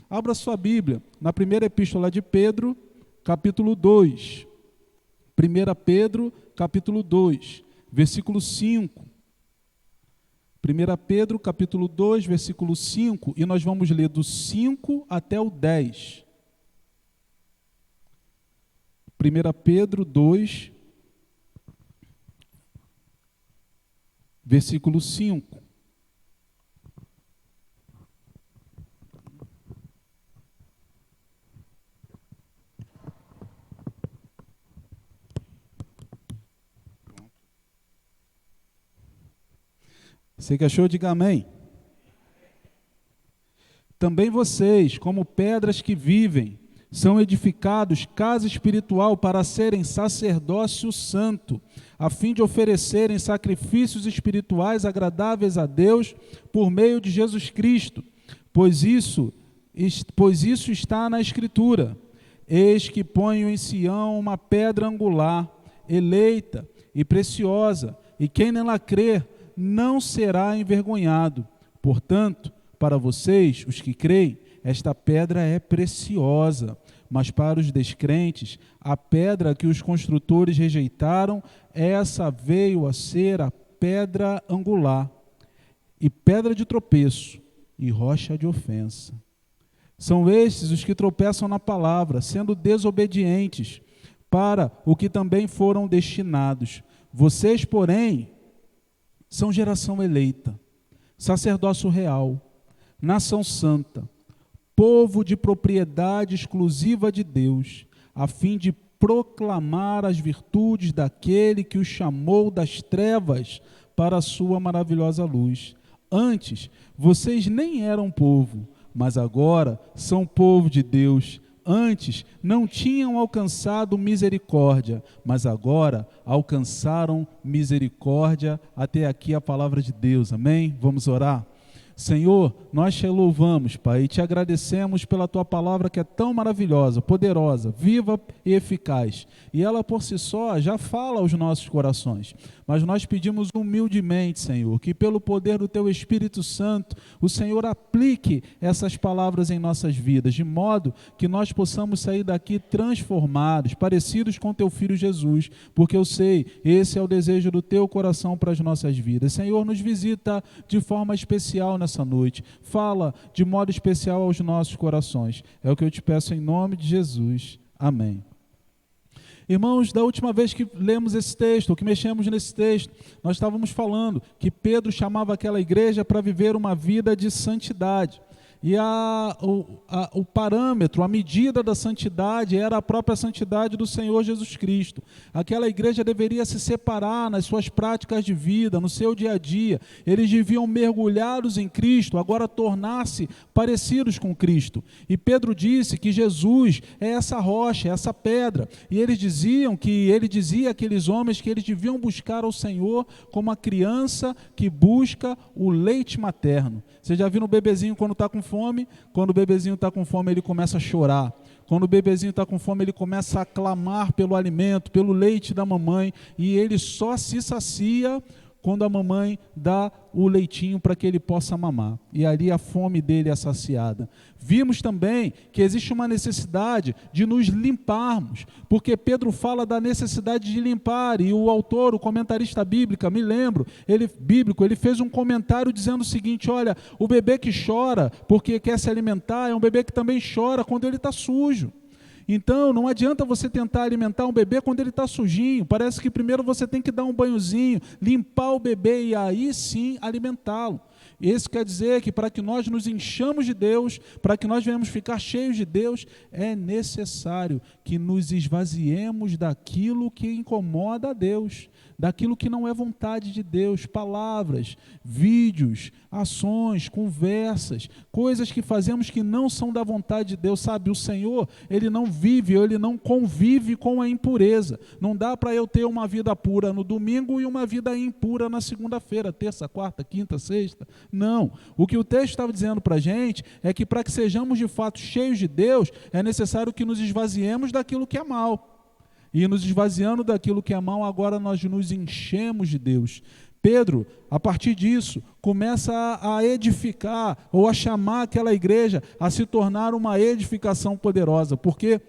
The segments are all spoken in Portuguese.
Abra sua Bíblia na primeira epístola de Pedro, capítulo 2. 1 Pedro, capítulo 2, versículo 5. 1 Pedro, capítulo 2, versículo 5, e nós vamos ler do 5 até o 10. 1 Pedro 2, versículo 5. Você que achou, diga amém. Também vocês, como pedras que vivem, são edificados casa espiritual para serem sacerdócio santo, a fim de oferecerem sacrifícios espirituais agradáveis a Deus por meio de Jesus Cristo, pois isso está na Escritura. Eis que ponho em Sião uma pedra angular, eleita e preciosa, e quem nela crer não será envergonhado. Portanto, para vocês, os que creem, esta pedra é preciosa, mas para os descrentes, a pedra que os construtores rejeitaram, essa veio a ser a pedra angular, e pedra de tropeço, e rocha de ofensa. São estes os que tropeçam na palavra, sendo desobedientes, para o que também foram destinados. Vocês, porém, são geração eleita, sacerdócio real, nação santa, povo de propriedade exclusiva de Deus, a fim de proclamar as virtudes daquele que os chamou das trevas para a sua maravilhosa luz. Antes, vocês nem eram povo, mas agora são povo de Deus. Antes não tinham alcançado misericórdia, mas agora alcançaram misericórdia. Até aqui a palavra de Deus, amém? Vamos orar? Senhor, nós te louvamos, Pai, e te agradecemos pela tua palavra que é tão maravilhosa, poderosa, viva e eficaz. E ela por si só já fala aos nossos corações. Mas nós pedimos humildemente, Senhor, que pelo poder do teu Espírito Santo, o Senhor aplique essas palavras em nossas vidas, de modo que nós possamos sair daqui transformados, parecidos com teu Filho Jesus, porque eu sei, esse é o desejo do teu coração para as nossas vidas. Senhor, nos visita de forma especial nessa noite. Fala de modo especial aos nossos corações. É o que eu te peço em nome de Jesus. Amém. Irmãos, da última vez que lemos esse texto, ou que mexemos nesse texto, nós estávamos falando que Pedro chamava aquela igreja para viver uma vida de santidade. E o parâmetro, a medida da santidade era a própria santidade do Senhor Jesus Cristo. Aquela igreja deveria se separar nas suas práticas de vida, no seu dia a dia. Eles deviam mergulhados em Cristo, agora tornar-se parecidos com Cristo. E Pedro disse que Jesus é essa rocha, é essa pedra. E ele dizia àqueles homens que eles deviam buscar ao Senhor como a criança que busca o leite materno. Você já viu o bebezinho quando está com fome? Quando o bebezinho está com fome, ele começa a chorar. Quando o bebezinho está com fome, ele começa a clamar pelo alimento, pelo leite da mamãe, e ele só se sacia quando a mamãe dá o leitinho para que ele possa mamar. E ali a fome dele é saciada. Vimos também que existe uma necessidade de nos limparmos, porque Pedro fala da necessidade de limpar, e o autor, o comentarista bíblico, ele fez um comentário dizendo o seguinte: olha, o bebê que chora porque quer se alimentar é um bebê que também chora quando ele está sujo. Então, não adianta você tentar alimentar um bebê quando ele está sujinho. Parece que primeiro você tem que dar um banhozinho, limpar o bebê e aí sim alimentá-lo. Isso quer dizer que para que nós nos enchamos de Deus, para que nós venhamos ficar cheios de Deus, é necessário que nos esvaziemos daquilo que incomoda a Deus, daquilo que não é vontade de Deus, palavras, vídeos, ações, conversas, coisas que fazemos que não são da vontade de Deus, sabe? O Senhor, Ele não vive, Ele não convive com a impureza. Não dá para eu ter uma vida pura no domingo e uma vida impura na segunda-feira, terça, quarta, quinta, sexta. Não. O que o texto estava dizendo para a gente é que para que sejamos de fato cheios de Deus, é necessário que nos esvaziemos daquilo que é mal. E nos esvaziando daquilo que é mal, agora nós nos enchemos de Deus. Pedro, a partir disso, começa a edificar ou a chamar aquela igreja a se tornar uma edificação poderosa, porque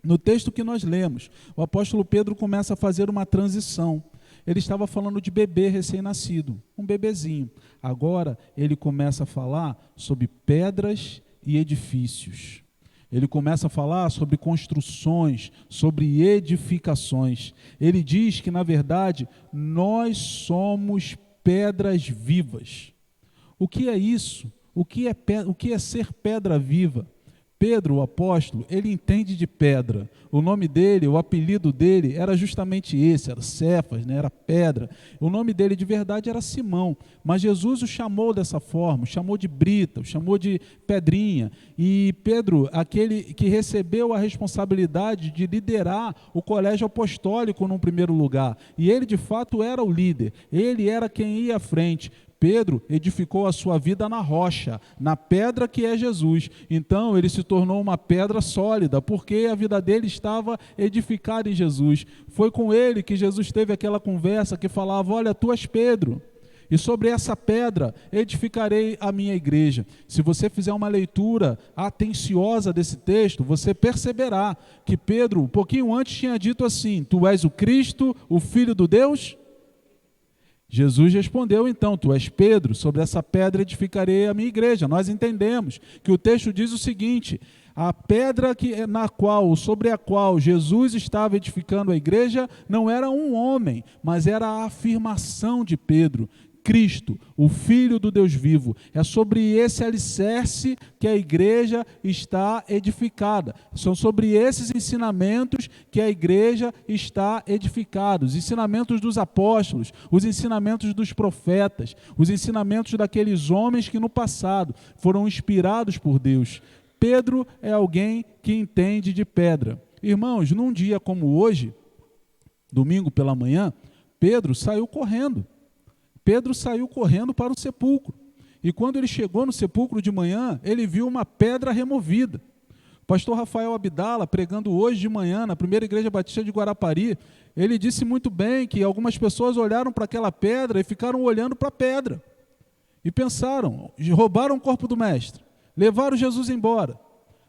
no texto que nós lemos, o apóstolo Pedro começa a fazer uma transição. Ele estava falando de bebê recém-nascido, um bebezinho. Agora ele começa a falar sobre pedras e edifícios. Ele começa a falar sobre construções, sobre edificações. Ele diz que, na verdade, nós somos pedras vivas. O que é isso? O que é ser pedra viva? Pedro, o apóstolo, ele entende de pedra. O nome dele, o apelido dele era justamente esse, era Cefas, né? Era pedra. O nome dele de verdade era Simão, mas Jesus o chamou dessa forma, o chamou de Brita, o chamou de Pedrinha. E Pedro, aquele que recebeu a responsabilidade de liderar o colégio apostólico num primeiro lugar. E ele de fato era o líder, ele era quem ia à frente. Pedro edificou a sua vida na rocha, na pedra que é Jesus. Então ele se tornou uma pedra sólida, porque a vida dele estava edificada em Jesus. Foi com ele que Jesus teve aquela conversa que falava: olha, tu és Pedro, e sobre essa pedra edificarei a minha igreja. Se você fizer uma leitura atenciosa desse texto, você perceberá que Pedro, um pouquinho antes, tinha dito assim: tu és o Cristo, o Filho do Deus? Jesus respondeu então: tu és Pedro, sobre essa pedra edificarei a minha igreja. Nós entendemos que o texto diz o seguinte: a pedra sobre a qual Jesus estava edificando a igreja não era um homem, mas era a afirmação de Pedro: Cristo, o Filho do Deus vivo. É sobre esse alicerce que a igreja está edificada. São sobre esses ensinamentos que a igreja está edificada. Os ensinamentos dos apóstolos, os ensinamentos dos profetas, os ensinamentos daqueles homens que no passado foram inspirados por Deus. Pedro é alguém que entende de pedra. Irmãos, num dia como hoje, domingo pela manhã, Pedro saiu correndo. Pedro saiu correndo para o sepulcro. E quando ele chegou no sepulcro de manhã, ele viu uma pedra removida. O pastor Rafael Abdala, pregando hoje de manhã na primeira igreja batista de Guarapari, ele disse muito bem que algumas pessoas olharam para aquela pedra e ficaram olhando para a pedra. E pensaram, roubaram o corpo do mestre, levaram Jesus embora.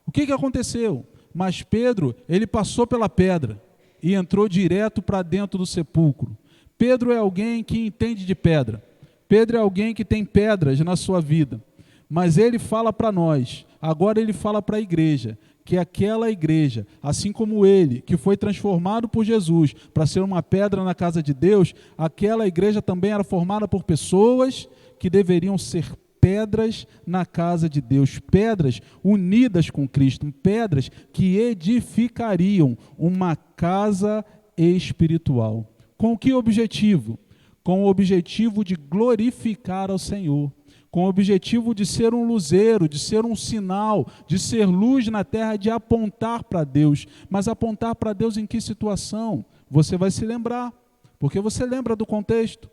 O que aconteceu? Mas Pedro, ele passou pela pedra e entrou direto para dentro do sepulcro. Pedro é alguém que entende de pedra. Pedro é alguém que tem pedras na sua vida. Mas ele fala para nós, agora ele fala para a igreja, que aquela igreja, assim como ele, que foi transformado por Jesus para ser uma pedra na casa de Deus, aquela igreja também era formada por pessoas que deveriam ser pedras na casa de Deus, pedras unidas com Cristo, pedras que edificariam uma casa espiritual. Com que objetivo? Com o objetivo de glorificar ao Senhor, com o objetivo de ser um luzeiro, de ser um sinal, de ser luz na terra, de apontar para Deus. Mas apontar para Deus em que situação? Você vai se lembrar, porque você lembra do contexto.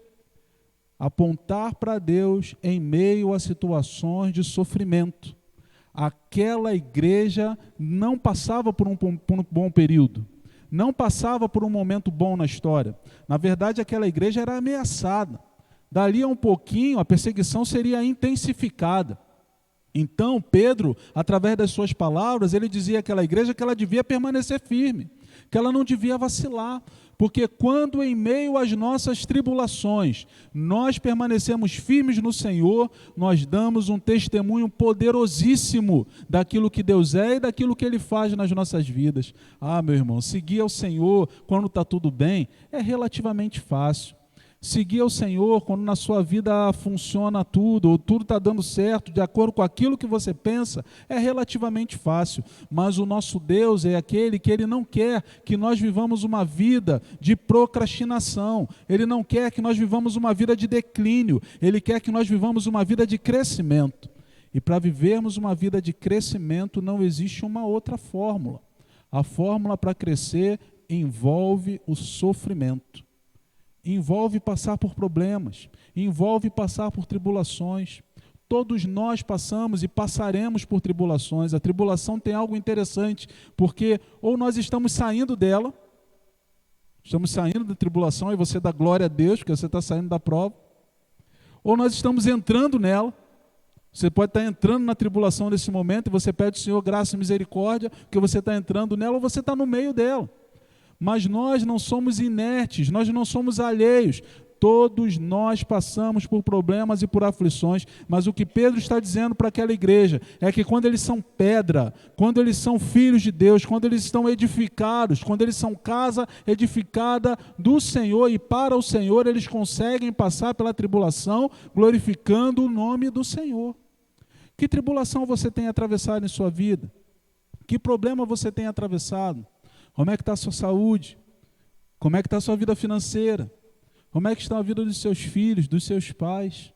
Apontar para Deus em meio a situações de sofrimento. Aquela igreja não passava por um bom período. Não passava por um momento bom na história. Na verdade, aquela igreja era ameaçada. Dali a um pouquinho, a perseguição seria intensificada. Então, Pedro, através das suas palavras, ele dizia àquela igreja que ela devia permanecer firme, que ela não devia vacilar, porque quando em meio às nossas tribulações, nós permanecemos firmes no Senhor, nós damos um testemunho poderosíssimo daquilo que Deus é e daquilo que Ele faz nas nossas vidas. Ah, meu irmão, seguir ao Senhor quando está tudo bem é relativamente fácil. Seguir ao Senhor quando na sua vida funciona tudo, ou tudo está dando certo, de acordo com aquilo que você pensa, é relativamente fácil. Mas o nosso Deus é aquele que Ele não quer que nós vivamos uma vida de procrastinação. Ele não quer que nós vivamos uma vida de declínio. Ele quer que nós vivamos uma vida de crescimento. E para vivermos uma vida de crescimento não existe uma outra fórmula. A fórmula para crescer envolve o sofrimento. Envolve passar por problemas, envolve passar por tribulações. Todos nós passamos e passaremos por tribulações. A tribulação tem algo interessante, porque ou nós estamos saindo dela, estamos saindo da tribulação e você dá glória a Deus, porque você está saindo da prova, ou nós estamos entrando nela. Você pode estar entrando na tribulação nesse momento e você pede ao Senhor graça e misericórdia, porque você está entrando nela ou você está no meio dela. Mas nós não somos inertes, nós não somos alheios. Todos nós passamos por problemas e por aflições, mas o que Pedro está dizendo para aquela igreja é que quando eles são pedra, quando eles são filhos de Deus, quando eles estão edificados, quando eles são casa edificada do Senhor e para o Senhor, eles conseguem passar pela tribulação glorificando o nome do Senhor. Que tribulação você tem atravessado em sua vida? Que problema você tem atravessado? Como é que está a sua saúde? Como é que está a sua vida financeira? Como é que está a vida dos seus filhos, dos seus pais?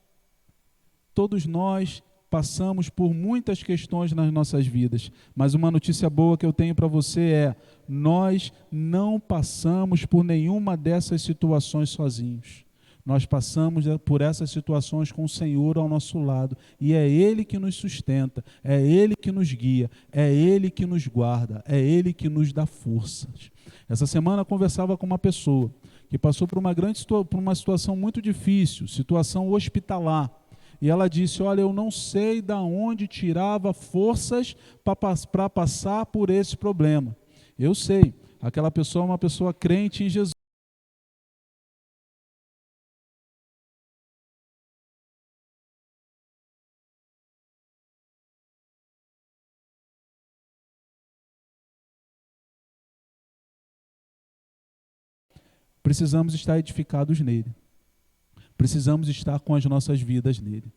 Todos nós passamos por muitas questões nas nossas vidas, mas uma notícia boa que eu tenho para você é: nós não passamos por nenhuma dessas situações sozinhos. Nós passamos por essas situações com o Senhor ao nosso lado, e é Ele que nos sustenta, é Ele que nos guia, é Ele que nos guarda, é Ele que nos dá forças. Essa semana eu conversava com uma pessoa que passou por uma situação muito difícil, situação hospitalar, e ela disse: olha, eu não sei de onde tirava forças para passar por esse problema. Eu sei, aquela pessoa é uma pessoa crente em Jesus. Precisamos estar edificados nele. Precisamos estar com as nossas vidas nele.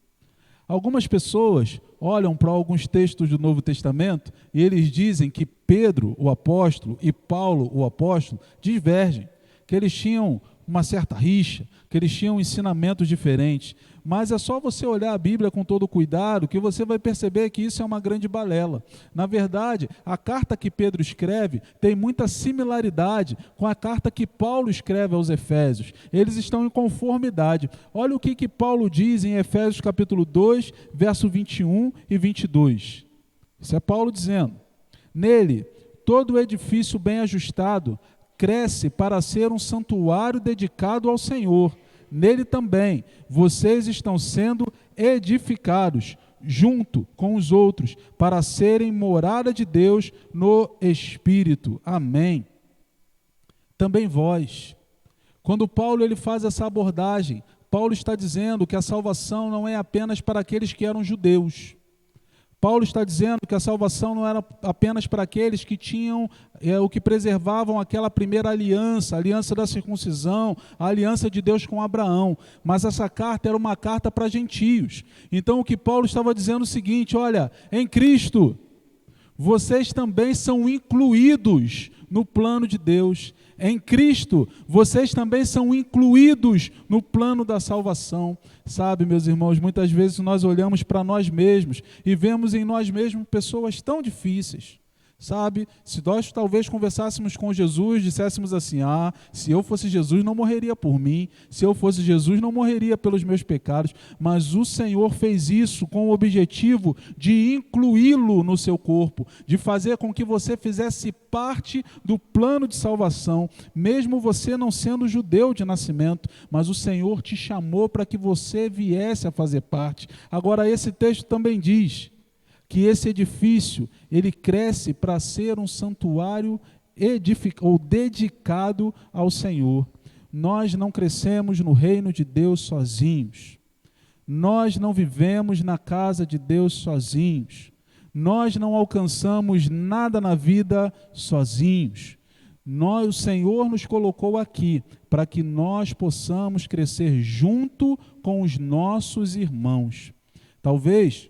Algumas pessoas olham para alguns textos do Novo Testamento e eles dizem que Pedro, o apóstolo, e Paulo, o apóstolo, divergem, que eles tinham uma certa rixa, que eles tinham ensinamentos diferentes. Mas é só você olhar a Bíblia com todo cuidado que você vai perceber que isso é uma grande balela. Na verdade, a carta que Pedro escreve tem muita similaridade com a carta que Paulo escreve aos Efésios. Eles estão em conformidade. Olha o que Paulo diz em Efésios capítulo 2, verso 21 e 22. Isso é Paulo dizendo: nele, todo o edifício bem ajustado cresce para ser um santuário dedicado ao Senhor. Nele também vocês estão sendo edificados junto com os outros para serem morada de Deus no Espírito. Amém. Também vós. Quando Paulo ele faz essa abordagem, Paulo está dizendo que a salvação não é apenas para aqueles que eram judeus. Paulo está dizendo que a salvação não era apenas para aqueles que tinham o que preservavam aquela primeira aliança, a aliança da circuncisão, a aliança de Deus com Abraão, mas essa carta era uma carta para gentios. Então o que Paulo estava dizendo é o seguinte: olha, em Cristo, vocês também são incluídos no plano de Deus. Em Cristo, vocês também são incluídos no plano da salvação. Sabe, meus irmãos, muitas vezes nós olhamos para nós mesmos e vemos em nós mesmos pessoas tão difíceis. Sabe, se nós talvez conversássemos com Jesus, disséssemos assim: se eu fosse Jesus não morreria por mim, se eu fosse Jesus não morreria pelos meus pecados, mas o Senhor fez isso com o objetivo de incluí-lo no seu corpo, de fazer com que você fizesse parte do plano de salvação, mesmo você não sendo judeu de nascimento, mas o Senhor te chamou para que você viesse a fazer parte. Agora esse texto também diz que esse edifício, ele cresce para ser um santuário dedicado ao Senhor. Nós não crescemos no reino de Deus sozinhos. Nós não vivemos na casa de Deus sozinhos. Nós não alcançamos nada na vida sozinhos. O Senhor nos colocou aqui para que nós possamos crescer junto com os nossos irmãos. Talvez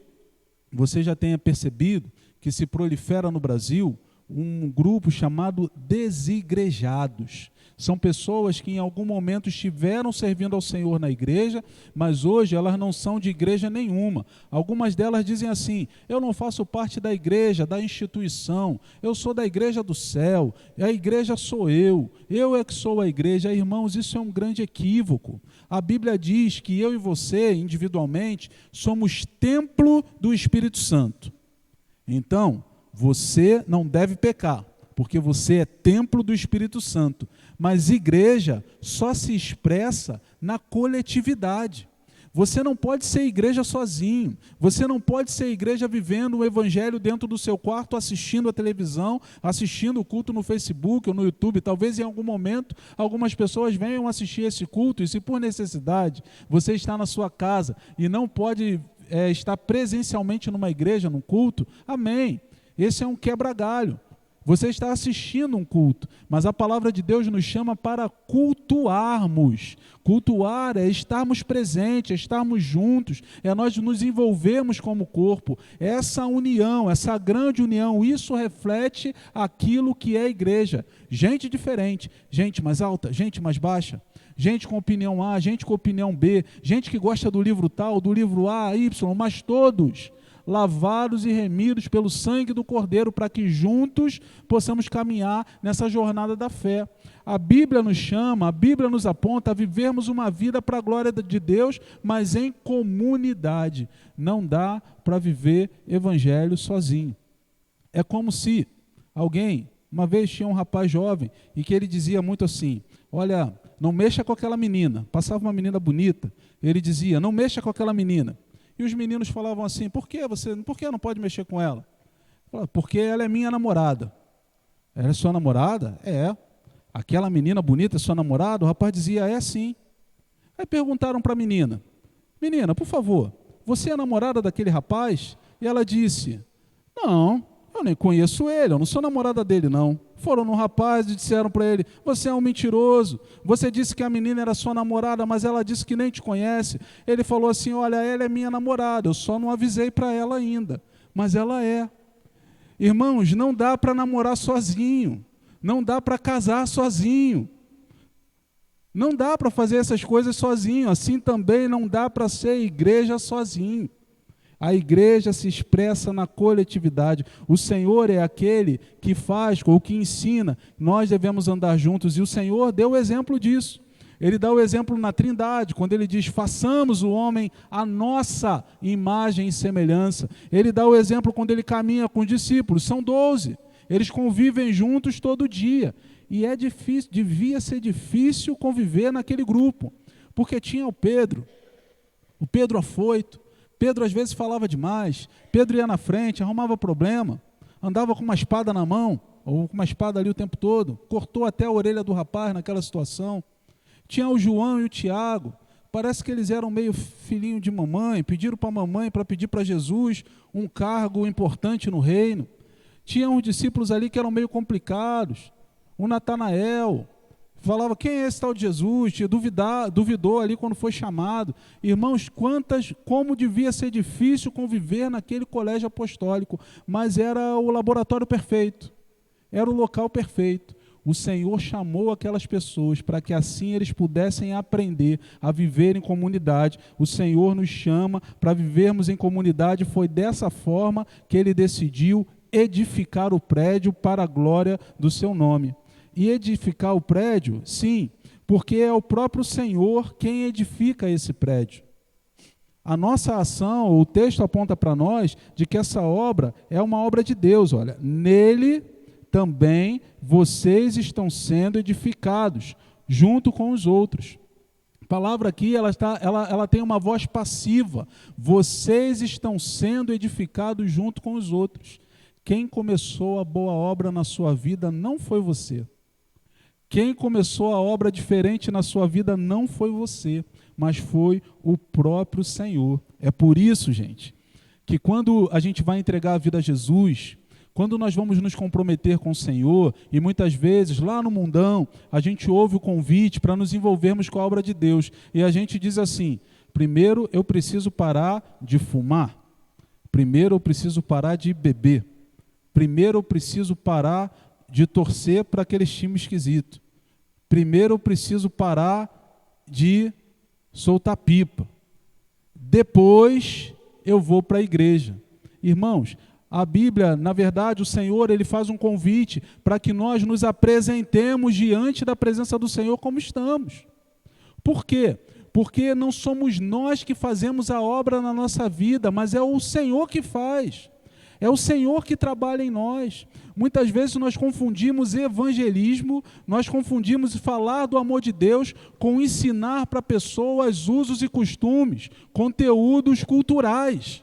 você já tenha percebido que se prolifera no Brasil um grupo chamado desigrejados. São pessoas que em algum momento estiveram servindo ao Senhor na igreja, mas hoje elas não são de igreja nenhuma. Algumas delas dizem assim: eu não faço parte da igreja, da instituição, eu sou da igreja do céu, a igreja sou eu é que sou a igreja. Irmãos, isso é um grande equívoco. A Bíblia diz que eu e você, individualmente, somos templo do Espírito Santo. Então, você não deve pecar, porque você é templo do Espírito Santo. Mas igreja só se expressa na coletividade. Você não pode ser igreja sozinho. Você não pode ser igreja vivendo o evangelho dentro do seu quarto, assistindo a televisão, assistindo o culto no Facebook ou no YouTube. Talvez em algum momento algumas pessoas venham assistir esse culto e se por necessidade você está na sua casa e não pode estar presencialmente numa igreja, num culto, amém. Esse é um quebra-galho. Você está assistindo um culto, mas a palavra de Deus nos chama para cultuarmos. Cultuar é estarmos presentes, é estarmos juntos, é nós nos envolvermos como corpo. Essa união, essa grande união, isso reflete aquilo que é a igreja. Gente diferente, gente mais alta, gente mais baixa, gente com opinião A, gente com opinião B, gente que gosta do livro tal, do livro A, Y, mas todos lavados e remidos pelo sangue do Cordeiro, para que juntos possamos caminhar nessa jornada da fé. A Bíblia nos chama, a Bíblia nos aponta a vivermos uma vida para a glória de Deus, mas em comunidade. Não dá para viver evangelho sozinho. É como se alguém, uma vez tinha um rapaz jovem, e que ele dizia muito assim, olha, não mexa com aquela menina. Passava uma menina bonita, ele dizia, não mexa com aquela menina. E os meninos falavam assim, por que não pode mexer com ela? Porque ela é minha namorada. Ela é sua namorada? É. Aquela menina bonita é sua namorada? O rapaz dizia, é sim. Aí perguntaram para a menina, por favor, você é namorada daquele rapaz? E ela disse, não, eu nem conheço ele, eu não sou namorada dele não. Foram no rapaz e disseram para ele, você é um mentiroso, você disse que a menina era sua namorada, mas ela disse que nem te conhece. Ele falou assim, olha, ela é minha namorada, eu só não avisei para ela ainda, mas ela é. Irmãos, não dá para namorar sozinho, não dá para casar sozinho, não dá para fazer essas coisas sozinho, assim também não dá para ser igreja sozinho. A igreja se expressa na coletividade. O Senhor é aquele que faz ou que ensina. Nós devemos andar juntos e o Senhor deu o exemplo disso. Ele dá o exemplo na Trindade, quando ele diz, façamos o homem a nossa imagem e semelhança. Ele dá o exemplo quando ele caminha com os discípulos, são 12. Eles convivem juntos todo dia. E é difícil, devia ser difícil conviver naquele grupo, porque tinha o Pedro afoito. Pedro às vezes falava demais, Pedro ia na frente, arrumava problema, andava com uma espada na mão, ou com uma espada ali o tempo todo, cortou até a orelha do rapaz naquela situação. Tinha o João e o Tiago, parece que eles eram meio filhinho de mamãe, pediram para a mamãe para pedir para Jesus um cargo importante no reino. Tinha uns discípulos ali que eram meio complicados, o Natanael, falava, quem é esse tal de Jesus? Duvidou ali quando foi chamado. Irmãos, como devia ser difícil conviver naquele colégio apostólico, mas era o laboratório perfeito, era o local perfeito. O Senhor chamou aquelas pessoas para que assim eles pudessem aprender a viver em comunidade. O Senhor nos chama para vivermos em comunidade. Foi dessa forma que Ele decidiu edificar o prédio para a glória do seu nome. E edificar o prédio, sim, porque é o próprio Senhor quem edifica esse prédio. A nossa ação, o texto aponta para nós de que essa obra é uma obra de Deus. Olha, nele também vocês estão sendo edificados, junto com os outros. A palavra aqui, ela tem uma voz passiva. Vocês estão sendo edificados junto com os outros. Quem começou a boa obra na sua vida não foi você. Quem começou a obra diferente na sua vida não foi você, mas foi o próprio Senhor. É por isso, gente, que quando a gente vai entregar a vida a Jesus, quando nós vamos nos comprometer com o Senhor, e muitas vezes lá no mundão, a gente ouve o convite para nos envolvermos com a obra de Deus, e a gente diz assim, primeiro eu preciso parar de fumar, primeiro eu preciso parar de beber, primeiro eu preciso parar de torcer para aqueles times esquisitos, primeiro eu preciso parar de soltar pipa, depois eu vou para a igreja. Irmãos, a Bíblia, na verdade, o Senhor, Ele faz um convite para que nós nos apresentemos diante da presença do Senhor como estamos. Por quê? Porque não somos nós que fazemos a obra na nossa vida, mas é o Senhor que faz. é o Senhor que trabalha em nós. Muitas vezes nós confundimos evangelismo, nós confundimos falar do amor de Deus com ensinar para pessoas usos e costumes, conteúdos culturais.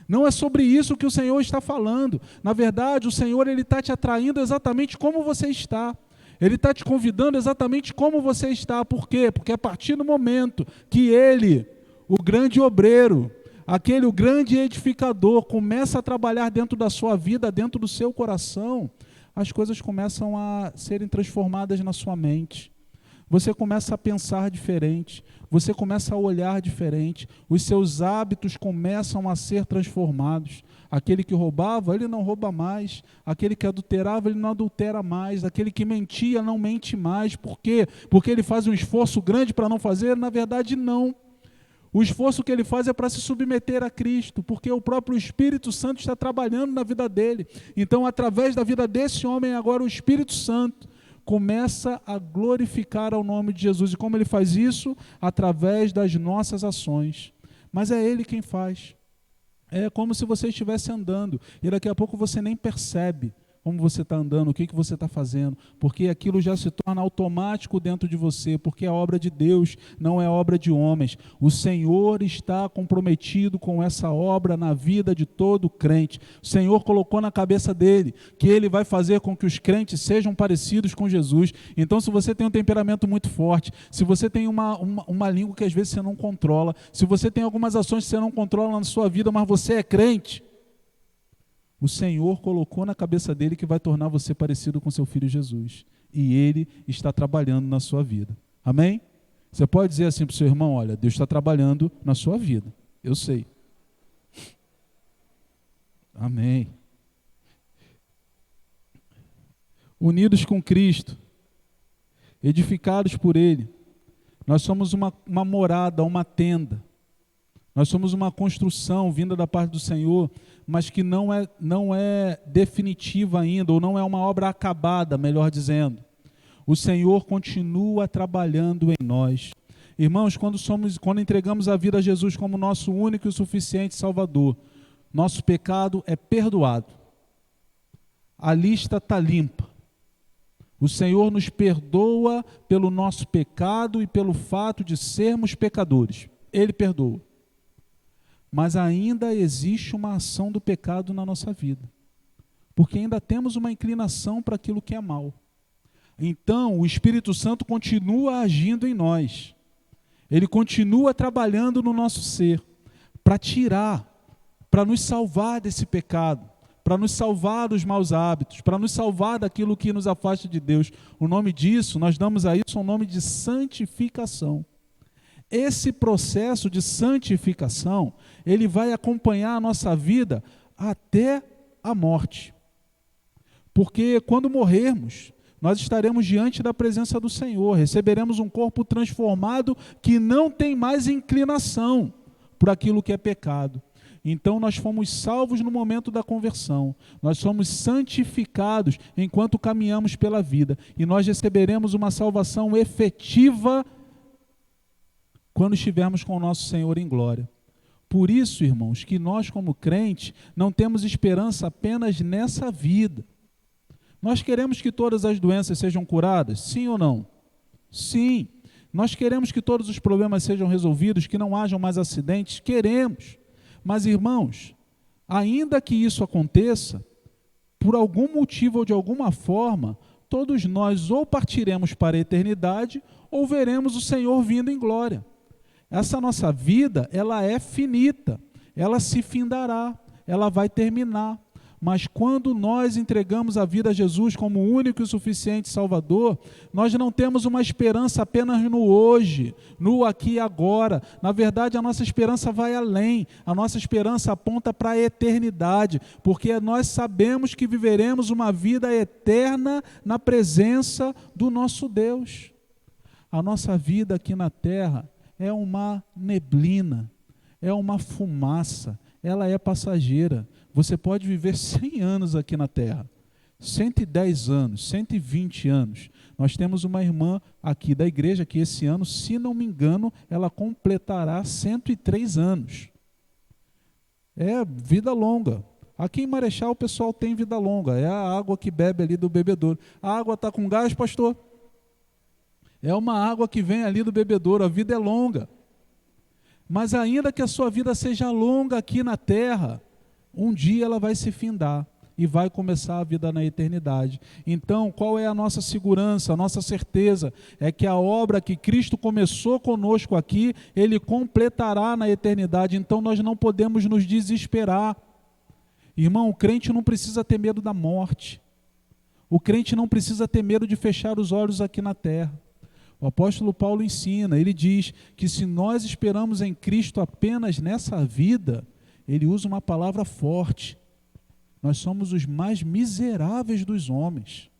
Não é sobre isso que o Senhor está falando. Na verdade, o Senhor está te atraindo exatamente como você está. Ele está te convidando exatamente como você está. Por quê? Porque a partir do momento que Ele, o grande obreiro, o grande edificador, começa a trabalhar dentro da sua vida, dentro do seu coração, as coisas começam a serem transformadas na sua mente. Você começa a pensar diferente, você começa a olhar diferente, os seus hábitos começam a ser transformados. Aquele que roubava, ele não rouba mais. Aquele que adulterava, ele não adultera mais. Aquele que mentia, não mente mais. Por quê? Porque ele faz um esforço grande para não fazer? Na verdade, não. O esforço que ele faz é para se submeter a Cristo, porque o próprio Espírito Santo está trabalhando na vida dele. Então, através da vida desse homem, agora o Espírito Santo começa a glorificar ao nome de Jesus. E como ele faz isso? Através das nossas ações. Mas é ele quem faz. É como se você estivesse andando e daqui a pouco você nem percebe como você está andando, o que você está fazendo, porque aquilo já se torna automático dentro de você, porque é obra de Deus, não é obra de homens. O Senhor está comprometido com essa obra na vida de todo crente. O Senhor colocou na cabeça dele que ele vai fazer com que os crentes sejam parecidos com Jesus. Então, se você tem um temperamento muito forte, se você tem uma língua que às vezes você não controla, se você tem algumas ações que você não controla na sua vida, mas você é crente, o Senhor colocou na cabeça dele que vai tornar você parecido com seu filho Jesus. E ele está trabalhando na sua vida. Amém? Você pode dizer assim para o seu irmão, olha, Deus está trabalhando na sua vida. Eu sei. Amém. Unidos com Cristo, edificados por Ele, nós somos uma morada, uma tenda. Nós somos uma construção vinda da parte do Senhor, mas que não é definitiva ainda, ou não é uma obra acabada, melhor dizendo. O Senhor continua trabalhando em nós. Irmãos, quando entregamos a vida a Jesus como nosso único e suficiente Salvador, nosso pecado é perdoado. A lista está limpa. O Senhor nos perdoa pelo nosso pecado e pelo fato de sermos pecadores. Ele perdoa. Mas ainda existe uma ação do pecado na nossa vida, porque ainda temos uma inclinação para aquilo que é mal. Então, o Espírito Santo continua agindo em nós, ele continua trabalhando no nosso ser, para tirar, para nos salvar desse pecado, para nos salvar dos maus hábitos, para nos salvar daquilo que nos afasta de Deus. O nome disso, nós damos a isso o nome de santificação. Esse processo de santificação, ele vai acompanhar a nossa vida até a morte. Porque quando morrermos, nós estaremos diante da presença do Senhor, receberemos um corpo transformado que não tem mais inclinação por aquilo que é pecado. Então nós fomos salvos no momento da conversão, nós somos santificados enquanto caminhamos pela vida, e nós receberemos uma salvação efetiva quando estivermos com o nosso Senhor em glória. Por isso, irmãos, que nós como crentes não temos esperança apenas nessa vida. Nós queremos que todas as doenças sejam curadas? Sim ou não? Sim. Nós queremos que todos os problemas sejam resolvidos, que não hajam mais acidentes? Queremos. Mas, irmãos, ainda que isso aconteça, por algum motivo ou de alguma forma, todos nós ou partiremos para a eternidade ou veremos o Senhor vindo em glória. Essa nossa vida, ela é finita, ela se findará, ela vai terminar. Mas quando nós entregamos a vida a Jesus como o único e suficiente Salvador, nós não temos uma esperança apenas no hoje, no aqui e agora. Na verdade, a nossa esperança vai além, a nossa esperança aponta para a eternidade, porque nós sabemos que viveremos uma vida eterna na presença do nosso Deus. A nossa vida aqui na terra é uma neblina, é uma fumaça, ela é passageira. Você pode viver 100 anos aqui na terra, 110 anos, 120 anos. Nós temos uma irmã aqui da igreja que esse ano, se não me engano, ela completará 103 anos. É vida longa. Aqui em Marechal o pessoal tem vida longa, é a água que bebe ali do bebedouro. A água está com gás, pastor? É uma água que vem ali do bebedouro, a vida é longa. Mas ainda que a sua vida seja longa aqui na terra, um dia ela vai se findar e vai começar a vida na eternidade. Então, qual é a nossa segurança, a nossa certeza? É que a obra que Cristo começou conosco aqui, Ele completará na eternidade. Então, nós não podemos nos desesperar. Irmão, o crente não precisa ter medo da morte. O crente não precisa ter medo de fechar os olhos aqui na terra. O apóstolo Paulo ensina, ele diz que se nós esperamos em Cristo apenas nessa vida, ele usa uma palavra forte. Nós somos os mais miseráveis dos homens.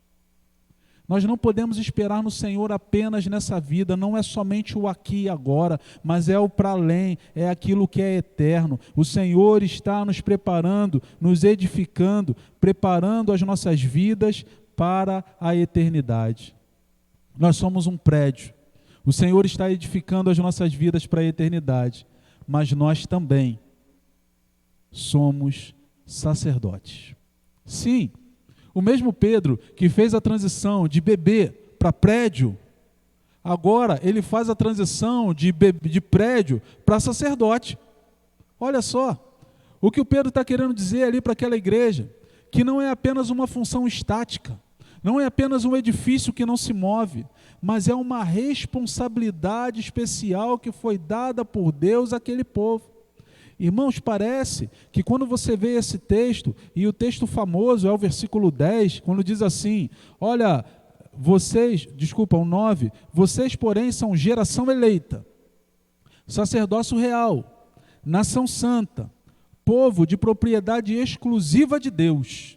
Nós não podemos esperar no Senhor apenas nessa vida, não é somente o aqui e agora, mas é o para além, é aquilo que é eterno. O Senhor está nos preparando, nos edificando, preparando as nossas vidas para a eternidade. Nós somos um prédio. O Senhor está edificando as nossas vidas para a eternidade, mas nós também somos sacerdotes. Sim, o mesmo Pedro que fez a transição de bebê para prédio, agora ele faz a transição de prédio para sacerdote. Olha só, o que o Pedro está querendo dizer ali para aquela igreja, que não é apenas uma função estática, não é apenas um edifício que não se move, mas é uma responsabilidade especial que foi dada por Deus àquele povo. Irmãos, parece que quando você vê esse texto, e o texto famoso é o versículo 10, quando diz assim, olha, o 9, vocês, porém, são geração eleita, sacerdócio real, nação santa, povo de propriedade exclusiva de Deus.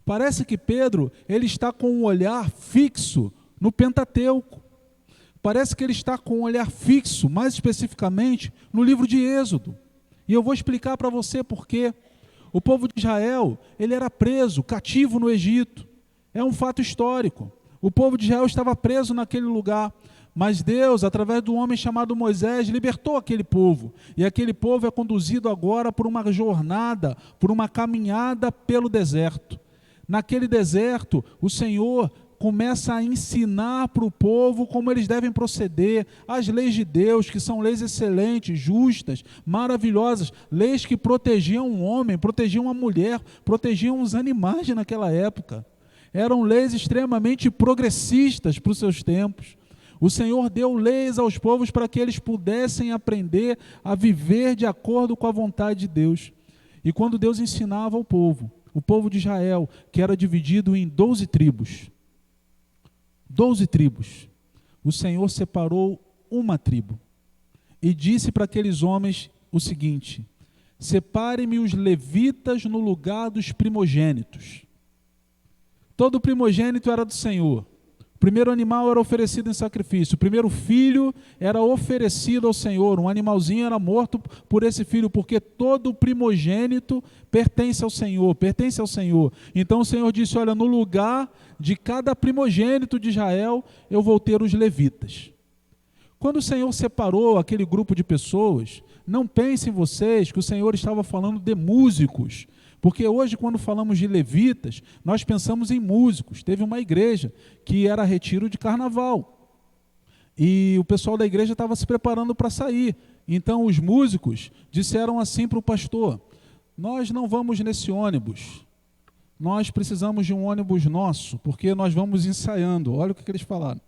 Parece que Pedro, ele está com um olhar fixo no Pentateuco. Parece que ele está com um olhar fixo, mais especificamente, no livro de Êxodo. E eu vou explicar para você por quê. O povo de Israel, ele era preso, cativo no Egito. É um fato histórico. O povo de Israel estava preso naquele lugar. Mas Deus, através do homem chamado Moisés, libertou aquele povo. E aquele povo é conduzido agora por uma jornada, por uma caminhada pelo deserto. Naquele deserto, o Senhor começa a ensinar para o povo como eles devem proceder, as leis de Deus, que são leis excelentes, justas, maravilhosas, leis que protegiam o homem, protegiam a mulher, protegiam os animais naquela época. Eram leis extremamente progressistas para os seus tempos. O Senhor deu leis aos povos para que eles pudessem aprender a viver de acordo com a vontade de Deus. E quando Deus ensinava ao povo, o povo de Israel, que era dividido em 12 tribos, o Senhor separou uma tribo e disse para aqueles homens o seguinte: separem-me os levitas no lugar dos primogênitos. Todo primogênito era do Senhor. O primeiro animal era oferecido em sacrifício, o primeiro filho era oferecido ao Senhor, um animalzinho era morto por esse filho, porque todo primogênito pertence ao Senhor. Então o Senhor disse, olha, no lugar de cada primogênito de Israel, eu vou ter os levitas. Quando o Senhor separou aquele grupo de pessoas, não pensem vocês que o Senhor estava falando de músicos, porque hoje, quando falamos de levitas, nós pensamos em músicos. Teve uma igreja que era retiro de carnaval. E o pessoal da igreja estava se preparando para sair. Então, os músicos disseram assim para o pastor: nós não vamos nesse ônibus. Nós precisamos de um ônibus nosso, porque nós vamos ensaiando. Olha o que eles falaram.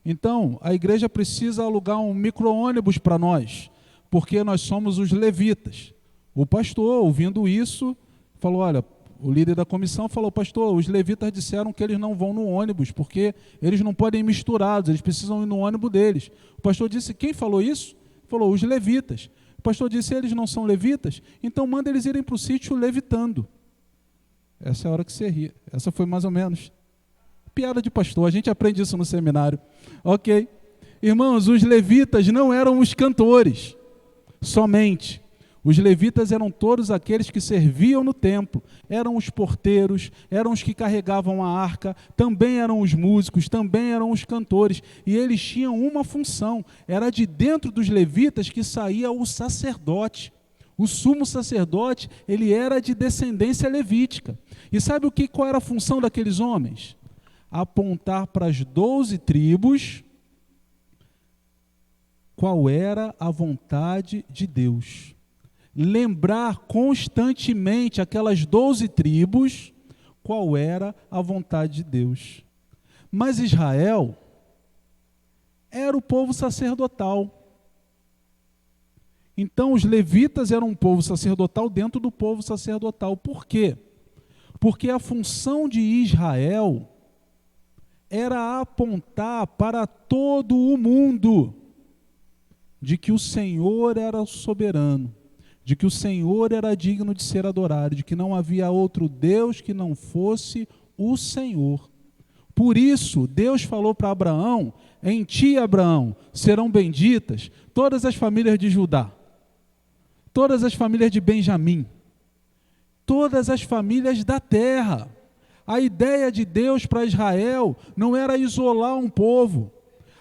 Então, a igreja precisa alugar um micro-ônibus para nós, porque nós somos os levitas. O pastor, ouvindo isso, falou, olha, o líder da comissão falou, pastor, os levitas disseram que eles não vão no ônibus, porque eles não podem ir misturados, eles precisam ir no ônibus deles. O pastor disse, quem falou isso? Falou, os levitas. O pastor disse, eles não são levitas? Então manda eles irem para o sítio levitando. Essa é a hora que você ri. Essa foi mais ou menos piada de pastor, a gente aprende isso no seminário. Ok. Irmãos, os levitas não eram os cantores somente. Os levitas eram todos aqueles que serviam no templo, eram os porteiros, eram os que carregavam a arca, também eram os músicos, também eram os cantores, e eles tinham uma função, era de dentro dos levitas que saía o sacerdote. O sumo sacerdote, ele era de descendência levítica. E sabe qual era a função daqueles homens? Apontar para as 12 tribos qual era a vontade de Deus. Lembrar constantemente aquelas 12 tribos qual era a vontade de Deus. Mas Israel era o povo sacerdotal. Então os levitas eram um povo sacerdotal dentro do povo sacerdotal. Por quê? Porque a função de Israel era apontar para todo o mundo de que o Senhor era o soberano, de que o Senhor era digno de ser adorado, de que não havia outro Deus que não fosse o Senhor. Por isso, Deus falou para Abraão: em ti, Abraão, serão benditas todas as famílias de Judá, todas as famílias de Benjamim, todas as famílias da terra. A ideia de Deus para Israel não era isolar um povo.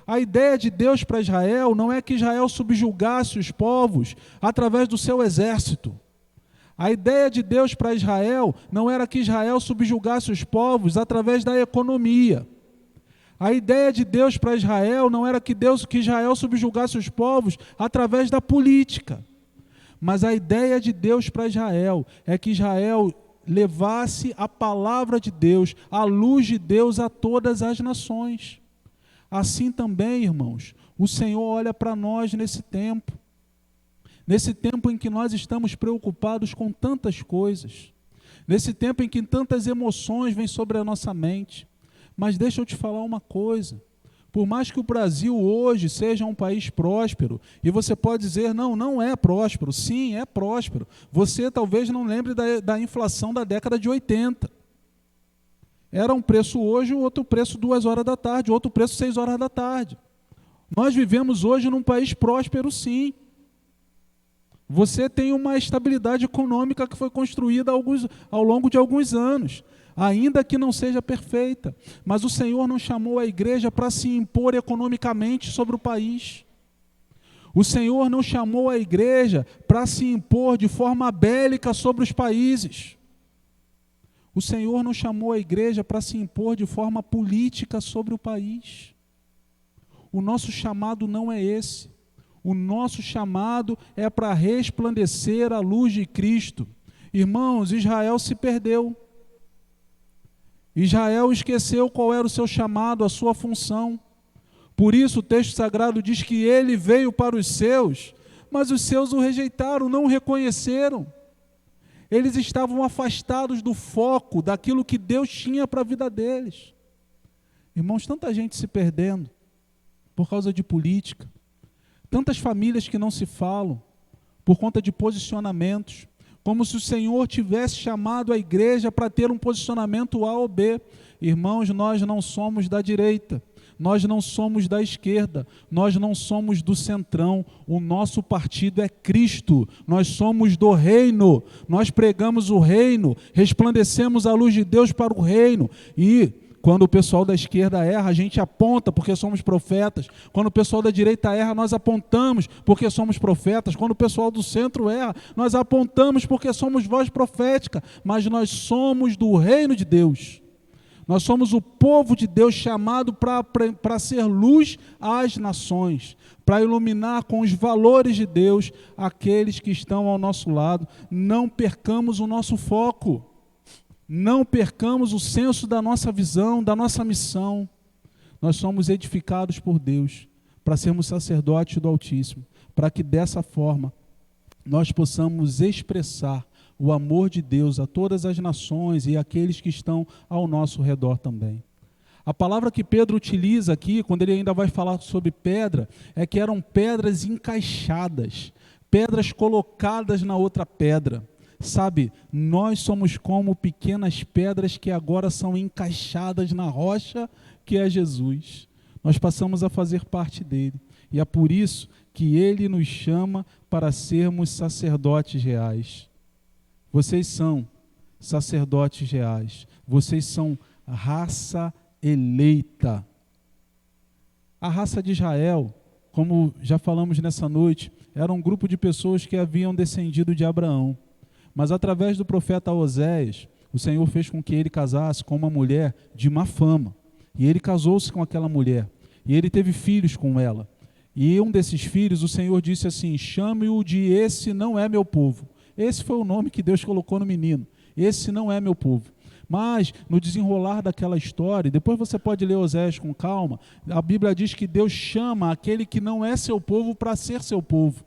A ideia de Deus para Israel não é que Israel subjugasse os povos através do seu exército. A ideia de Deus para Israel não era que Israel subjugasse os povos através da economia. A ideia de Deus para Israel não era que Israel subjugasse os povos através da política. Mas a ideia de Deus para Israel é que Israel levasse a palavra de Deus, a luz de Deus a todas as nações. Assim também, irmãos, o Senhor olha para nós nesse tempo em que nós estamos preocupados com tantas coisas, nesse tempo em que tantas emoções vêm sobre a nossa mente. Mas deixa eu te falar uma coisa: por mais que o Brasil hoje seja um país próspero, e você pode dizer, não é próspero. Sim, é próspero. Você talvez não lembre da inflação da década de 80. Era um preço hoje, outro preço 2 horas da tarde, outro preço 6 horas da tarde. Nós vivemos hoje num país próspero, sim. Você tem uma estabilidade econômica que foi construída ao longo de alguns anos, ainda que não seja perfeita. Mas o Senhor não chamou a igreja para se impor economicamente sobre o país. O Senhor não chamou a igreja para se impor de forma bélica sobre os países. O Senhor não chamou a igreja para se impor de forma política sobre o país. O nosso chamado não é esse. O nosso chamado é para resplandecer a luz de Cristo. Irmãos, Israel se perdeu. Israel esqueceu qual era o seu chamado, a sua função. Por isso o texto sagrado diz que ele veio para os seus, mas os seus o rejeitaram, não o reconheceram. Eles estavam afastados do foco, daquilo que Deus tinha para a vida deles. Irmãos, tanta gente se perdendo por causa de política, tantas famílias que não se falam por conta de posicionamentos, como se o Senhor tivesse chamado a igreja para ter um posicionamento A ou B. Irmãos, nós não somos da direita, nós não somos da esquerda, nós não somos do centrão. O nosso partido é Cristo, nós somos do reino, nós pregamos o reino, resplandecemos a luz de Deus para o reino. E quando o pessoal da esquerda erra, a gente aponta porque somos profetas. Quando o pessoal da direita erra, nós apontamos porque somos profetas. Quando o pessoal do centro erra, nós apontamos porque somos voz profética. Mas nós somos do reino de Deus. Nós somos o povo de Deus chamado para ser luz às nações, para iluminar com os valores de Deus aqueles que estão ao nosso lado. Não percamos o nosso foco. Não percamos o senso da nossa visão, da nossa missão. Nós somos edificados por Deus para sermos sacerdotes do Altíssimo, para que dessa forma nós possamos expressar o amor de Deus a todas as nações e aqueles que estão ao nosso redor também. A palavra que Pedro utiliza aqui, quando ele ainda vai falar sobre pedra, é que eram pedras encaixadas, pedras colocadas na outra pedra. Sabe, nós somos como pequenas pedras que agora são encaixadas na rocha que é Jesus. Nós passamos a fazer parte dele. E é por isso que ele nos chama para sermos sacerdotes reais. Vocês são sacerdotes reais. Vocês são raça eleita. A raça de Israel, como já falamos nessa noite, era um grupo de pessoas que haviam descendido de Abraão. Mas através do profeta Oséias, o Senhor fez com que ele casasse com uma mulher de má fama. E ele casou-se com aquela mulher. E ele teve filhos com ela. E um desses filhos, o Senhor disse assim: chame-o de esse não é meu povo. Esse foi o nome que Deus colocou no menino. Esse não é meu povo. Mas, no desenrolar daquela história, depois você pode ler Oséias com calma, a Bíblia diz que Deus chama aquele que não é seu povo para ser seu povo.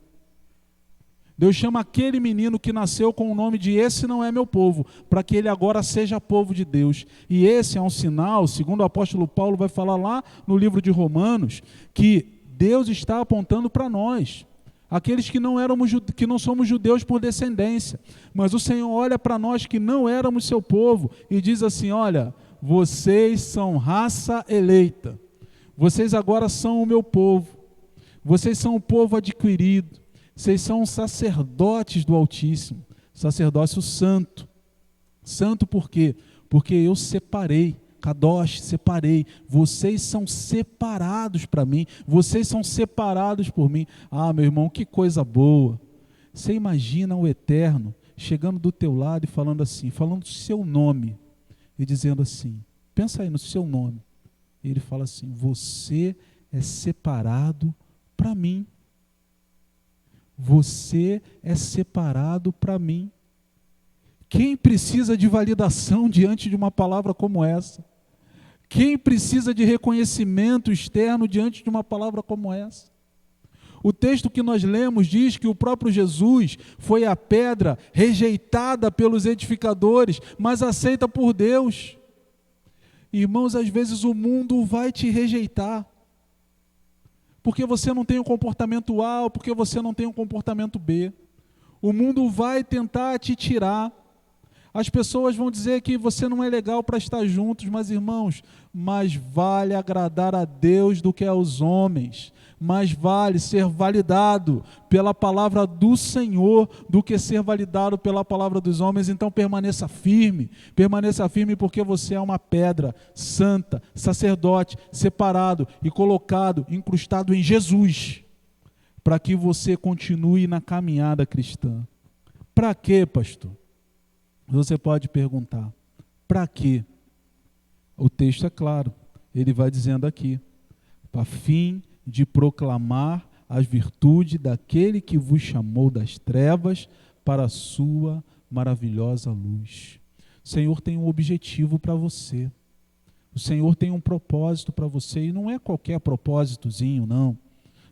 Deus chama aquele menino que nasceu com o nome de esse não é meu povo, para que ele agora seja povo de Deus. E esse é um sinal, segundo o apóstolo Paulo vai falar lá no livro de Romanos, que Deus está apontando para nós. Aqueles que não somos judeus por descendência, mas o Senhor olha para nós que não éramos seu povo e diz assim: olha, vocês são raça eleita, vocês agora são o meu povo, vocês são o povo adquirido, vocês são sacerdotes do Altíssimo, sacerdócio santo. Santo por quê? Porque eu separei, Kadosh, separei, vocês são separados para mim, vocês são separados por mim. Ah, meu irmão, que coisa boa. Você imagina o Eterno chegando do teu lado e falando assim, falando o seu nome, e dizendo assim, pensa aí no seu nome. E ele fala assim: você é separado para mim. Você é separado para mim. Quem precisa de validação diante de uma palavra como essa? Quem precisa de reconhecimento externo diante de uma palavra como essa? O texto que nós lemos diz que o próprio Jesus foi a pedra rejeitada pelos edificadores, mas aceita por Deus. Irmãos, às vezes o mundo vai te rejeitar, porque você não tem um comportamento A ou porque você não tem um comportamento B. O mundo vai tentar te tirar. As pessoas vão dizer que você não é legal para estar juntos, mas irmãos, mais vale agradar a Deus do que aos homens. Mais vale ser validado pela palavra do Senhor do que ser validado pela palavra dos homens. Então permaneça firme porque você é uma pedra santa, sacerdote, separado e colocado, incrustado em Jesus, para que você continue na caminhada cristã. Para quê, pastor? Você pode perguntar, para quê? O texto é claro, ele vai dizendo aqui: a fim de proclamar as virtudes daquele que vos chamou das trevas para a sua maravilhosa luz. O Senhor tem um objetivo para você, o Senhor tem um propósito para você, e não é qualquer propósitozinho, não.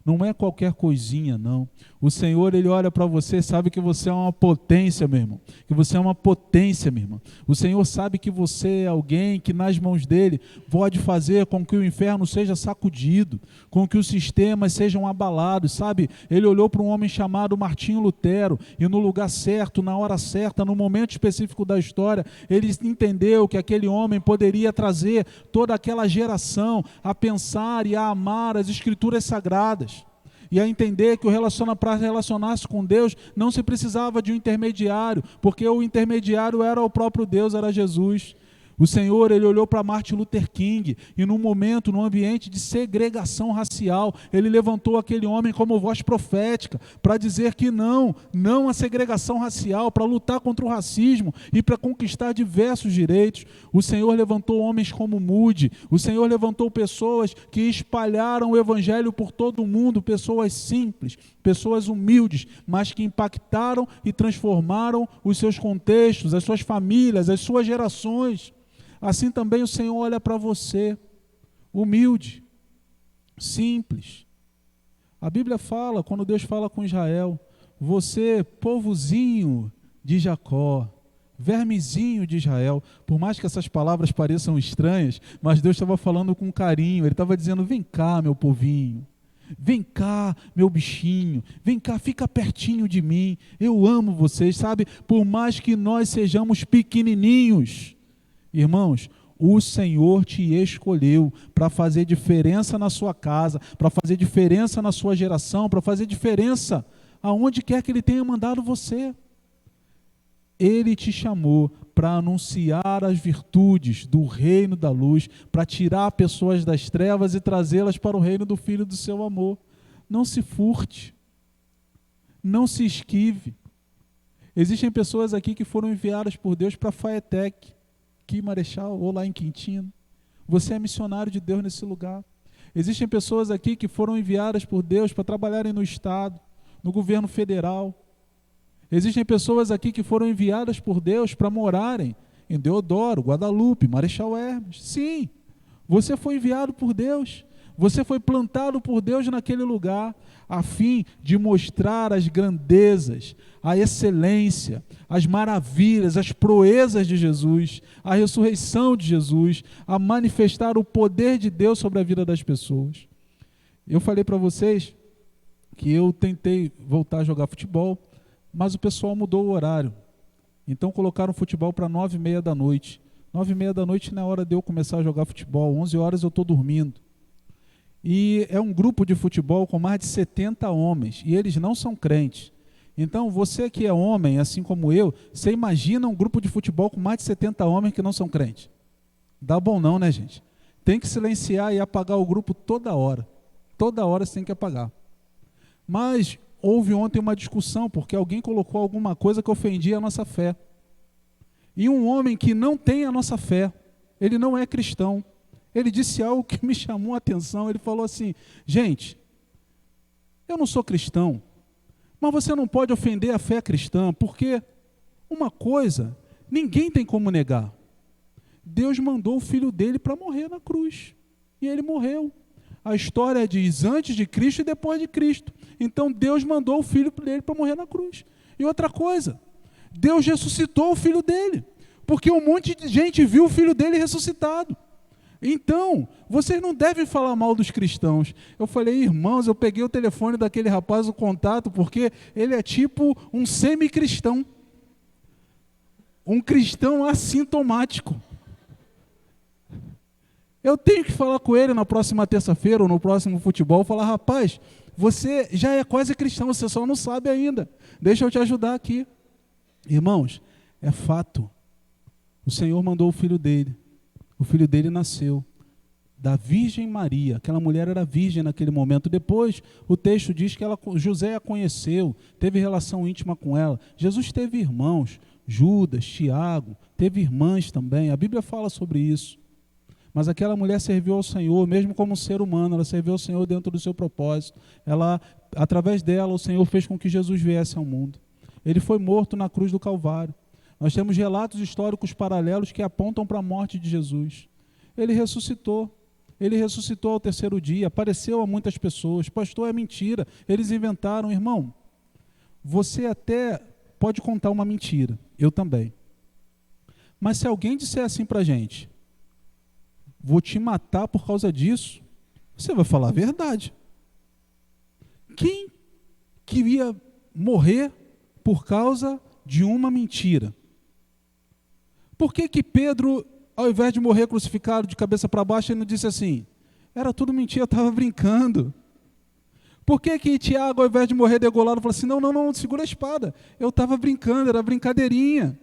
Não é qualquer coisinha, não. O Senhor, Ele olha para você, sabe que você é uma potência, meu irmão. Que você é uma potência, minha irmã. O Senhor sabe que você é alguém que nas mãos dEle pode fazer com que o inferno seja sacudido, com que os sistemas sejam abalados, sabe? Ele olhou para um homem chamado Martinho Lutero e no lugar certo, na hora certa, no momento específico da história, ele entendeu que aquele homem poderia trazer toda aquela geração a pensar e a amar as Escrituras Sagradas. E a entender que para relacionar-se com Deus não se precisava de um intermediário, porque o intermediário era o próprio Deus, era Jesus. O Senhor, Ele olhou para Martin Luther King e num momento, num ambiente de segregação racial, Ele levantou aquele homem como voz profética para dizer que não à segregação racial, para lutar contra o racismo e para conquistar diversos direitos. O Senhor levantou homens como Moody, o Senhor levantou pessoas que espalharam o Evangelho por todo o mundo, pessoas simples, pessoas humildes, mas que impactaram e transformaram os seus contextos, as suas famílias, as suas gerações. Assim também o Senhor olha para você, humilde, simples. A Bíblia fala, quando Deus fala com Israel, você, povozinho de Jacó, vermezinho de Israel. Por mais que essas palavras pareçam estranhas, mas Deus estava falando com carinho, Ele estava dizendo: vem cá, meu povinho, vem cá, meu bichinho, vem cá, fica pertinho de mim, eu amo vocês, sabe? Por mais que nós sejamos pequenininhos, irmãos, o Senhor te escolheu para fazer diferença na sua casa, para fazer diferença na sua geração, para fazer diferença aonde quer que Ele tenha mandado você. Ele te chamou para anunciar as virtudes do reino da luz, para tirar pessoas das trevas e trazê-las para o reino do Filho do seu amor. Não se furte. Não se esquive. Existem pessoas aqui que foram enviadas por Deus para Faetec, aqui em Marechal, ou lá em Quintino. Você é missionário de Deus nesse lugar. Existem pessoas aqui que foram enviadas por Deus para trabalharem no Estado, no governo federal. Existem pessoas aqui que foram enviadas por Deus para morarem em Deodoro, Guadalupe, Marechal Hermes. Sim, você foi enviado por Deus. Você foi plantado por Deus naquele lugar, a fim de mostrar as grandezas, a excelência, as maravilhas, as proezas de Jesus, a ressurreição de Jesus, a manifestar o poder de Deus sobre a vida das pessoas. Eu falei para vocês que eu tentei voltar a jogar futebol, mas o pessoal mudou o horário. Então colocaram o futebol para 9h30 da noite. 9h30 da noite não é hora de eu começar a jogar futebol, 11 horas eu estou dormindo. E é um grupo de futebol com mais de 70 homens, e eles não são crentes. Então, você que é homem, assim como eu, você imagina um grupo de futebol com mais de 70 homens que não são crentes. Dá bom não, né, gente? Tem que silenciar e apagar o grupo toda hora. Toda hora você tem que apagar. Mas houve ontem uma discussão, porque alguém colocou alguma coisa que ofendia a nossa fé. E um homem que não tem a nossa fé, ele não é cristão, ele disse algo que me chamou a atenção. Ele falou assim: gente, eu não sou cristão, mas você não pode ofender a fé cristã, porque uma coisa ninguém tem como negar. Deus mandou o filho dele para morrer na cruz, e ele morreu. A história diz antes de Cristo e depois de Cristo. Então Deus mandou o filho dele para morrer na cruz. E outra coisa, Deus ressuscitou o filho dele, porque um monte de gente viu o filho dele ressuscitado. Então, vocês não devem falar mal dos cristãos. Eu falei: irmãos, eu peguei o telefone daquele rapaz, o contato, porque ele é tipo um semi-cristão. Um cristão assintomático. Eu tenho que falar com ele na próxima terça-feira ou no próximo futebol, falar: rapaz, você já é quase cristão, você só não sabe ainda. Deixa eu te ajudar aqui. Irmãos, é fato. O Senhor mandou o filho dele. O filho dele nasceu da Virgem Maria. Aquela mulher era virgem naquele momento. Depois, o texto diz que José a conheceu, teve relação íntima com ela. Jesus teve irmãos, Judas, Tiago, teve irmãs também. A Bíblia fala sobre isso. Mas aquela mulher serviu ao Senhor, mesmo como um ser humano, ela serviu ao Senhor dentro do seu propósito. Através dela, o Senhor fez com que Jesus viesse ao mundo. Ele foi morto na cruz do Calvário. Nós temos relatos históricos paralelos que apontam para a morte de Jesus. Ele ressuscitou ao terceiro dia, apareceu a muitas pessoas. Pastor, é mentira, eles inventaram. Irmão, você até pode contar uma mentira, eu também. Mas se alguém disser assim para a gente: vou te matar por causa disso, você vai falar a verdade. Quem queria morrer por causa de uma mentira? Por que Pedro, ao invés de morrer crucificado de cabeça para baixo, ele não disse assim: era tudo mentira, eu estava brincando? Por que Tiago, ao invés de morrer degolado, falou assim: não, segura a espada, eu estava brincando, era brincadeirinha?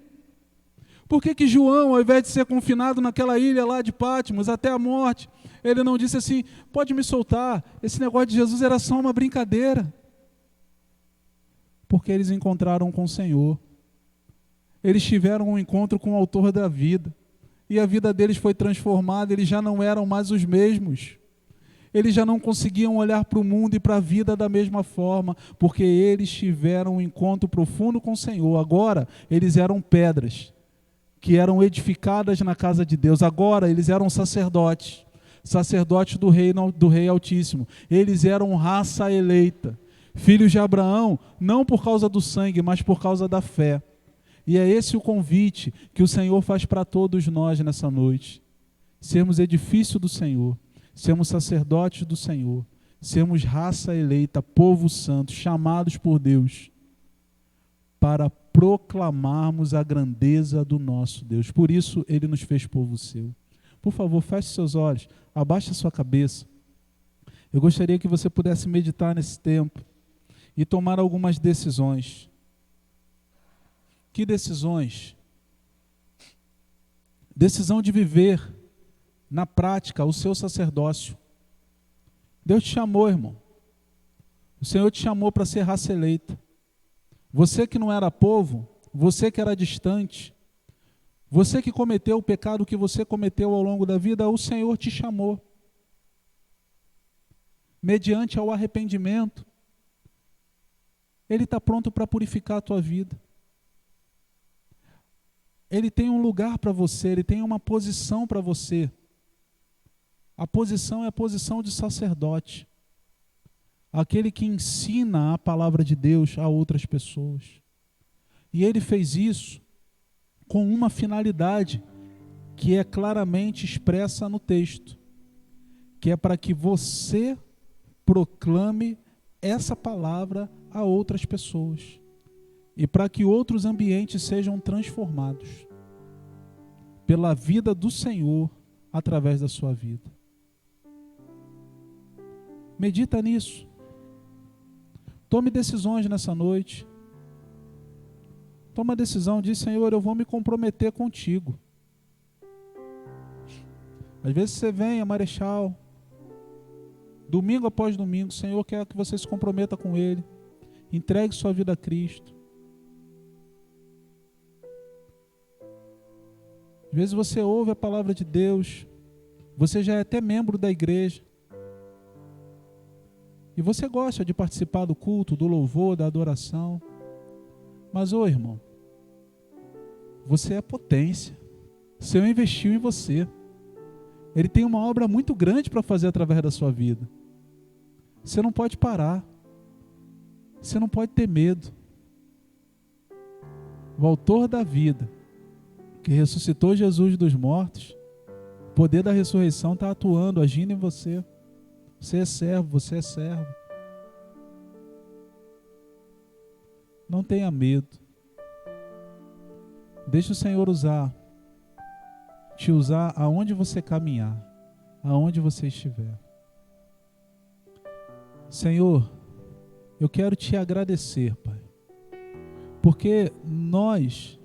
Por que João, ao invés de ser confinado naquela ilha lá de Patmos até a morte, ele não disse assim: pode me soltar, esse negócio de Jesus era só uma brincadeira? Porque eles encontraram com o Senhor. Eles tiveram um encontro com o autor da vida, e a vida deles foi transformada. Eles já não eram mais os mesmos, eles já não conseguiam olhar para o mundo e para a vida da mesma forma, porque eles tiveram um encontro profundo com o Senhor. Agora eles eram pedras, que eram edificadas na casa de Deus. Agora eles eram sacerdotes do Rei Altíssimo. Eles eram raça eleita, filhos de Abraão, não por causa do sangue, mas por causa da fé. E é esse o convite que o Senhor faz para todos nós nessa noite: sermos edifício do Senhor, sermos sacerdotes do Senhor, sermos raça eleita, povo santo, chamados por Deus, para proclamarmos a grandeza do nosso Deus. Por isso Ele nos fez povo seu. Por favor, feche seus olhos, abaixe a sua cabeça. Eu gostaria que você pudesse meditar nesse tempo e tomar algumas decisões. Que decisões? Decisão de viver na prática o seu sacerdócio. Deus te chamou, irmão. O Senhor te chamou para ser raça eleita. Você que não era povo, você que era distante, você que cometeu o pecado que você cometeu ao longo da vida, o Senhor te chamou. Mediante ao arrependimento, Ele está pronto para purificar a tua vida. Ele tem um lugar para você, Ele tem uma posição para você. A posição é a posição de sacerdote. Aquele que ensina a palavra de Deus a outras pessoas. E Ele fez isso com uma finalidade que é claramente expressa no texto, que é para que você proclame essa palavra a outras pessoas e para que outros ambientes sejam transformados pela vida do Senhor através da sua vida. Medita nisso. Tome decisões nessa noite. Toma a decisão, diz: Senhor, eu vou me comprometer contigo. Às vezes você vem a Marechal, domingo após domingo, o Senhor quer que você se comprometa com Ele. Entregue sua vida a Cristo. Às vezes você ouve a palavra de Deus, você já é até membro da igreja, e você gosta de participar do culto, do louvor, da adoração. Mas, irmão, você é potência. O Senhor investiu em você. Ele tem uma obra muito grande para fazer através da sua vida. Você não pode parar. Você não pode ter medo. O autor da vida, que ressuscitou Jesus dos mortos, o poder da ressurreição está atuando, agindo em você. Você é servo, você é servo. Não tenha medo. Deixa o Senhor te usar aonde você caminhar, aonde você estiver. Senhor, eu quero te agradecer, Pai, porque nós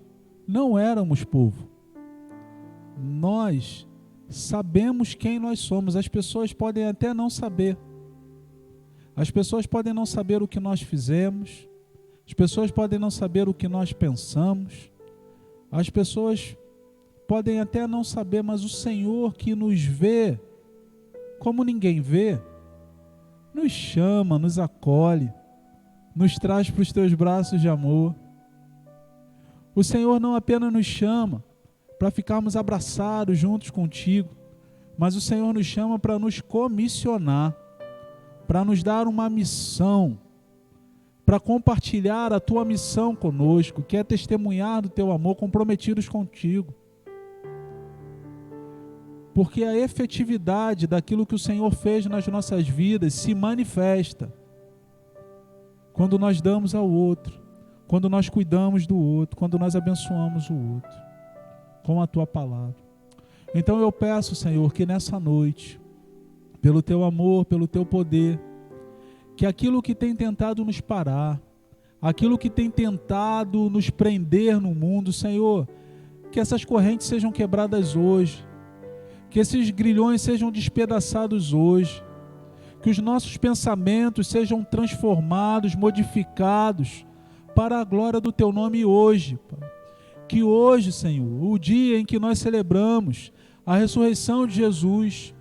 não éramos povo. Nós sabemos quem nós somos. As pessoas podem até não saber. As pessoas podem não saber o que nós fizemos. As pessoas podem não saber o que nós pensamos. As pessoas podem até não saber, mas o Senhor que nos vê como ninguém vê, nos chama, nos acolhe, nos traz para os teus braços de amor. O Senhor não apenas nos chama para ficarmos abraçados juntos contigo, mas o Senhor nos chama para nos comissionar, para nos dar uma missão, para compartilhar a tua missão conosco, que é testemunhar do teu amor, comprometidos contigo. Porque a efetividade daquilo que o Senhor fez nas nossas vidas se manifesta quando nós damos ao outro, quando nós cuidamos do outro, quando nós abençoamos o outro com a tua palavra. Então eu peço, Senhor, que nessa noite, pelo teu amor, pelo teu poder, que aquilo que tem tentado nos parar, aquilo que tem tentado nos prender no mundo, Senhor, que essas correntes sejam quebradas hoje, que esses grilhões sejam despedaçados hoje, que os nossos pensamentos sejam transformados, modificados para a glória do teu nome hoje, Pai. Que hoje, Senhor, o dia em que nós celebramos a ressurreição de Jesus,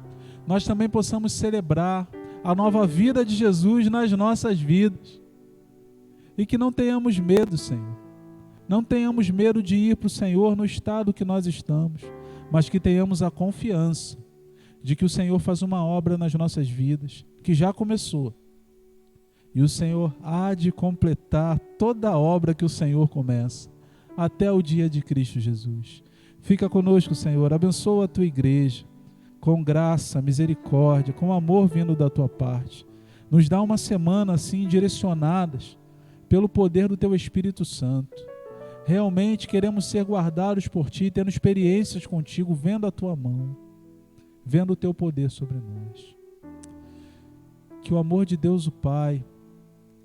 nós também possamos celebrar a nova vida de Jesus nas nossas vidas. E que não tenhamos medo, Senhor. Não tenhamos medo de ir para o Senhor no estado que nós estamos, mas que tenhamos a confiança de que o Senhor faz uma obra nas nossas vidas, que já começou. E o Senhor há de completar toda a obra que o Senhor começa, até o dia de Cristo Jesus. Fica conosco, Senhor, abençoa a tua igreja, com graça, misericórdia, com amor vindo da tua parte. Nos dá uma semana assim, direcionadas pelo poder do teu Espírito Santo. Realmente queremos ser guardados por ti, tendo experiências contigo, vendo a tua mão, vendo o teu poder sobre nós. Que o amor de Deus o Pai,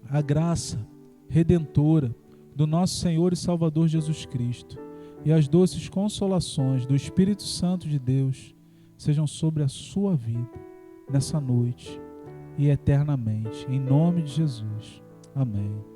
a graça redentora do nosso Senhor e Salvador Jesus Cristo e as doces consolações do Espírito Santo de Deus sejam sobre a sua vida nessa noite, e eternamente. Em nome de Jesus. Amém.